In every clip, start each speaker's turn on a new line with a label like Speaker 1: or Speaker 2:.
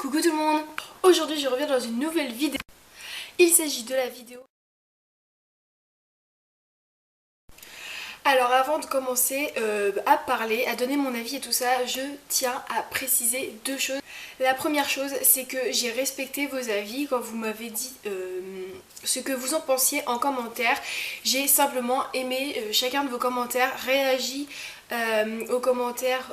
Speaker 1: Coucou tout le monde. Aujourd'hui je reviens dans une nouvelle vidéo. Il s'agit de la vidéo. Alors avant de commencer à parler, à donner mon avis et tout ça, je tiens à préciser deux choses. La première chose, c'est que j'ai respecté vos avis quand vous m'avez dit ce que vous en pensiez en commentaire. J'ai simplement aimé chacun de vos commentaires, réagi aux commentaires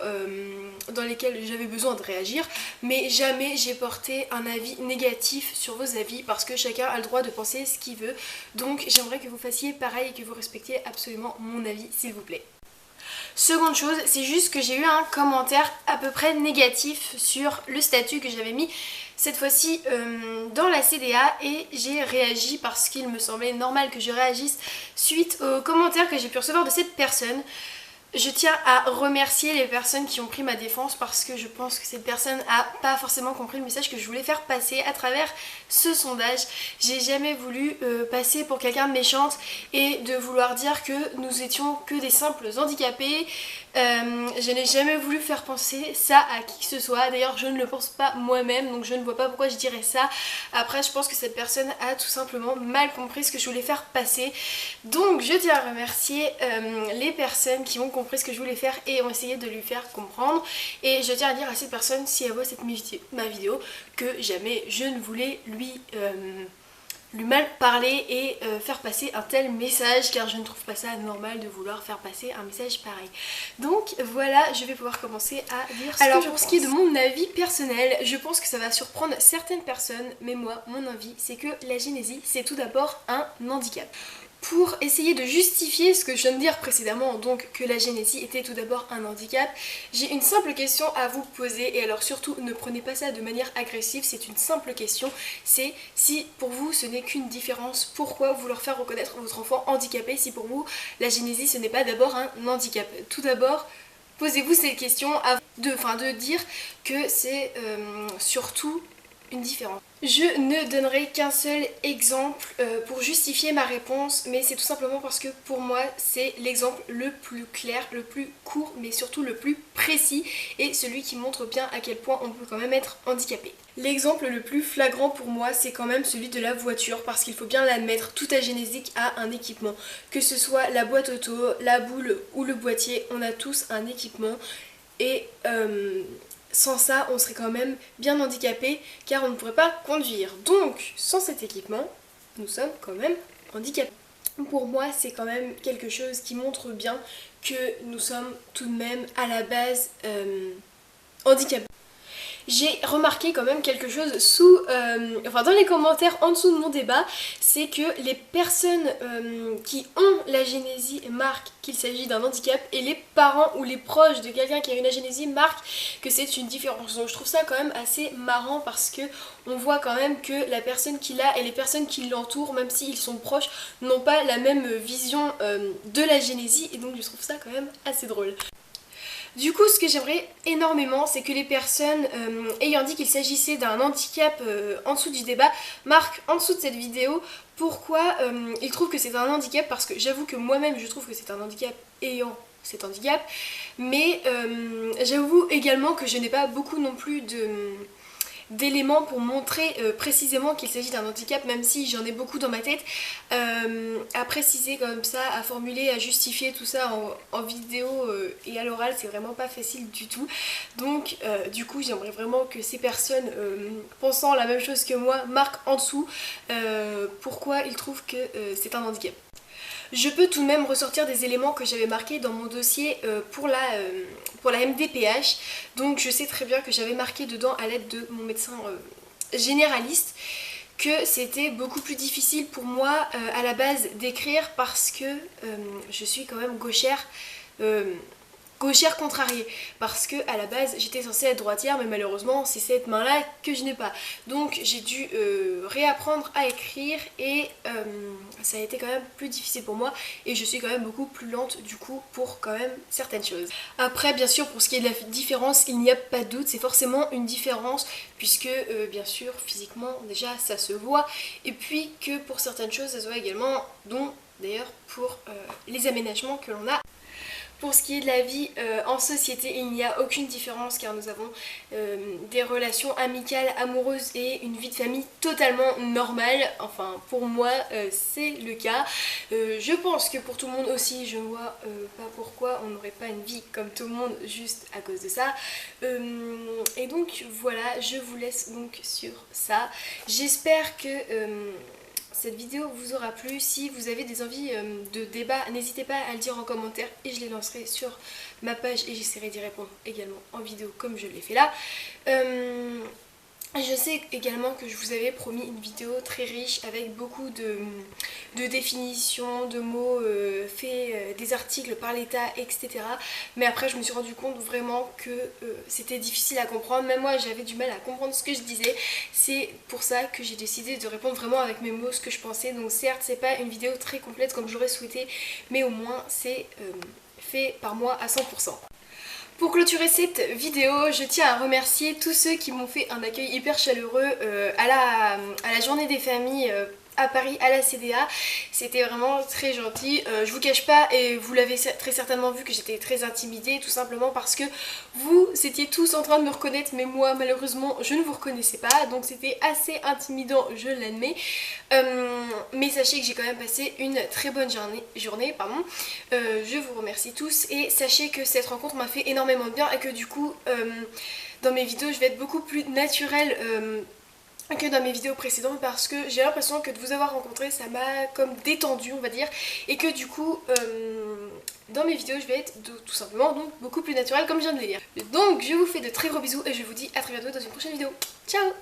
Speaker 1: dans lesquels j'avais besoin de réagir, mais jamais j'ai porté un avis négatif sur vos avis parce que chacun a le droit de penser ce qu'il veut. Donc j'aimerais que vous fassiez pareil et que vous respectiez absolument mon avis s'il vous plaît. Seconde chose, c'est juste que j'ai eu un commentaire à peu près négatif sur le statut que j'avais mis cette fois-ci dans la CDA et j'ai réagi parce qu'il me semblait normal que je réagisse suite aux commentaires que j'ai pu recevoir de cette personne. Je tiens à remercier les personnes qui ont pris ma défense parce que je pense que cette personne n'a pas forcément compris le message que je voulais faire passer à travers ce sondage. J'ai jamais voulu passer pour quelqu'un de méchante et de vouloir dire que nous étions que des simples handicapés. Je n'ai jamais voulu faire penser ça à qui que ce soit. D'ailleurs je ne le pense pas moi-même, donc je ne vois pas pourquoi je dirais ça. Après je pense que cette personne a tout simplement mal compris ce que je voulais faire passer. Donc je tiens à remercier les personnes qui ont compris ce que je voulais faire et ont essayé de lui faire comprendre. Et je tiens à dire à cette personne, si elle voit ma vidéo, que jamais je ne voulais lui mal parler et faire passer un tel message, car je ne trouve pas ça normal de vouloir faire passer un message pareil. Donc voilà, je vais pouvoir commencer à dire ce que je pense. Alors pour ce qui est de mon avis personnel, je pense que ça va surprendre certaines personnes, mais moi, mon avis, c'est que la gynésie, c'est tout d'abord un handicap. Pour essayer de justifier ce que je viens de dire précédemment, donc que la gynécie était tout d'abord un handicap, j'ai une simple question à vous poser, et alors surtout ne prenez pas ça de manière agressive, c'est une simple question, c'est si pour vous ce n'est qu'une différence, pourquoi vouloir faire reconnaître votre enfant handicapé si pour vous la gynécie ce n'est pas d'abord un handicap. Tout d'abord, posez-vous cette question avant de dire que c'est surtout une différence. Je ne donnerai qu'un seul exemple pour justifier ma réponse, mais c'est tout simplement parce que pour moi c'est l'exemple le plus clair, le plus court, mais surtout le plus précis et celui qui montre bien à quel point on peut quand même être handicapé. L'exemple le plus flagrant pour moi c'est quand même celui de la voiture, parce qu'il faut bien l'admettre, tout agénésique a un équipement. Que ce soit la boîte auto, la boule ou le boîtier, on a tous un équipement et sans ça, on serait quand même bien handicapé car on ne pourrait pas conduire. Donc, sans cet équipement, nous sommes quand même handicapés. Pour moi, c'est quand même quelque chose qui montre bien que nous sommes tout de même à la base handicapés. J'ai remarqué quand même quelque chose dans les commentaires en dessous de mon débat, c'est que les personnes qui ont l'agénésie marquent qu'il s'agit d'un handicap et les parents ou les proches de quelqu'un qui a une agénésie marquent que c'est une différence. Donc je trouve ça quand même assez marrant parce que on voit quand même que la personne qui l'a et les personnes qui l'entourent, même s'ils sont proches, n'ont pas la même vision de l'agénésie et donc je trouve ça quand même assez drôle. Du coup, ce que j'aimerais énormément, c'est que les personnes ayant dit qu'il s'agissait d'un handicap en dessous du débat marquent en dessous de cette vidéo pourquoi ils trouvent que c'est un handicap, parce que j'avoue que moi-même je trouve que c'est un handicap ayant cet handicap, mais j'avoue également que je n'ai pas beaucoup non plus d'éléments pour montrer précisément qu'il s'agit d'un handicap, même si j'en ai beaucoup dans ma tête. À préciser comme ça, à formuler, à justifier tout ça en vidéo et à l'oral, c'est vraiment pas facile du tout. Donc du coup j'aimerais vraiment que ces personnes pensant la même chose que moi marquent en dessous pourquoi ils trouvent que c'est un handicap. Je peux tout de même ressortir des éléments que j'avais marqués dans mon dossier pour la MDPH. Donc je sais très bien que j'avais marqué dedans à l'aide de mon médecin généraliste que c'était beaucoup plus difficile pour moi à la base d'écrire parce que je suis quand même gauchère contrariée, parce que à la base j'étais censée être droitière, mais malheureusement c'est cette main là que je n'ai pas, donc j'ai dû réapprendre à écrire et ça a été quand même plus difficile pour moi et je suis quand même beaucoup plus lente du coup pour quand même certaines choses. Après bien sûr pour ce qui est de la différence, il n'y a pas de doute, c'est forcément une différence puisque bien sûr physiquement déjà ça se voit, et puis que pour certaines choses ça se voit également, dont d'ailleurs pour les aménagements que l'on a. Pour ce qui est de la vie en société, il n'y a aucune différence car nous avons des relations amicales, amoureuses et une vie de famille totalement normale. Enfin, pour moi, c'est le cas. Je pense que pour tout le monde aussi, je ne vois pas pourquoi on n'aurait pas une vie comme tout le monde juste à cause de ça. Et donc voilà, je vous laisse donc sur ça. J'espère que cette vidéo vous aura plu. Si vous avez des envies de débat, n'hésitez pas à le dire en commentaire et je les lancerai sur ma page et j'essaierai d'y répondre également en vidéo comme je l'ai fait là. Je sais également que je vous avais promis une vidéo très riche avec beaucoup de définitions, de mots faits, des articles par l'État, etc. Mais après je me suis rendu compte vraiment que c'était difficile à comprendre. Même moi j'avais du mal à comprendre ce que je disais. C'est pour ça que j'ai décidé de répondre vraiment avec mes mots ce que je pensais. Donc certes c'est pas une vidéo très complète comme j'aurais souhaité, mais au moins c'est fait par moi à 100%. Pour clôturer cette vidéo, je tiens à remercier tous ceux qui m'ont fait un accueil hyper chaleureux à la journée des familles à Paris, à la CDA. C'était vraiment très gentil. Je vous cache pas, et vous l'avez très certainement vu, que j'étais très intimidée, tout simplement parce que vous étiez tous en train de me reconnaître, mais moi malheureusement je ne vous reconnaissais pas, donc c'était assez intimidant, je l'admets. Mais sachez que j'ai quand même passé une très bonne journée. Je vous remercie tous et sachez que cette rencontre m'a fait énormément de bien et que du coup dans mes vidéos je vais être beaucoup plus naturelle que dans mes vidéos précédentes, parce que j'ai l'impression que de vous avoir rencontré ça m'a comme détendu, on va dire, et que du coup dans mes vidéos je vais être tout simplement donc beaucoup plus naturelle comme je viens de le dire. Donc je vous fais de très gros bisous et je vous dis à très bientôt dans une prochaine vidéo. Ciao!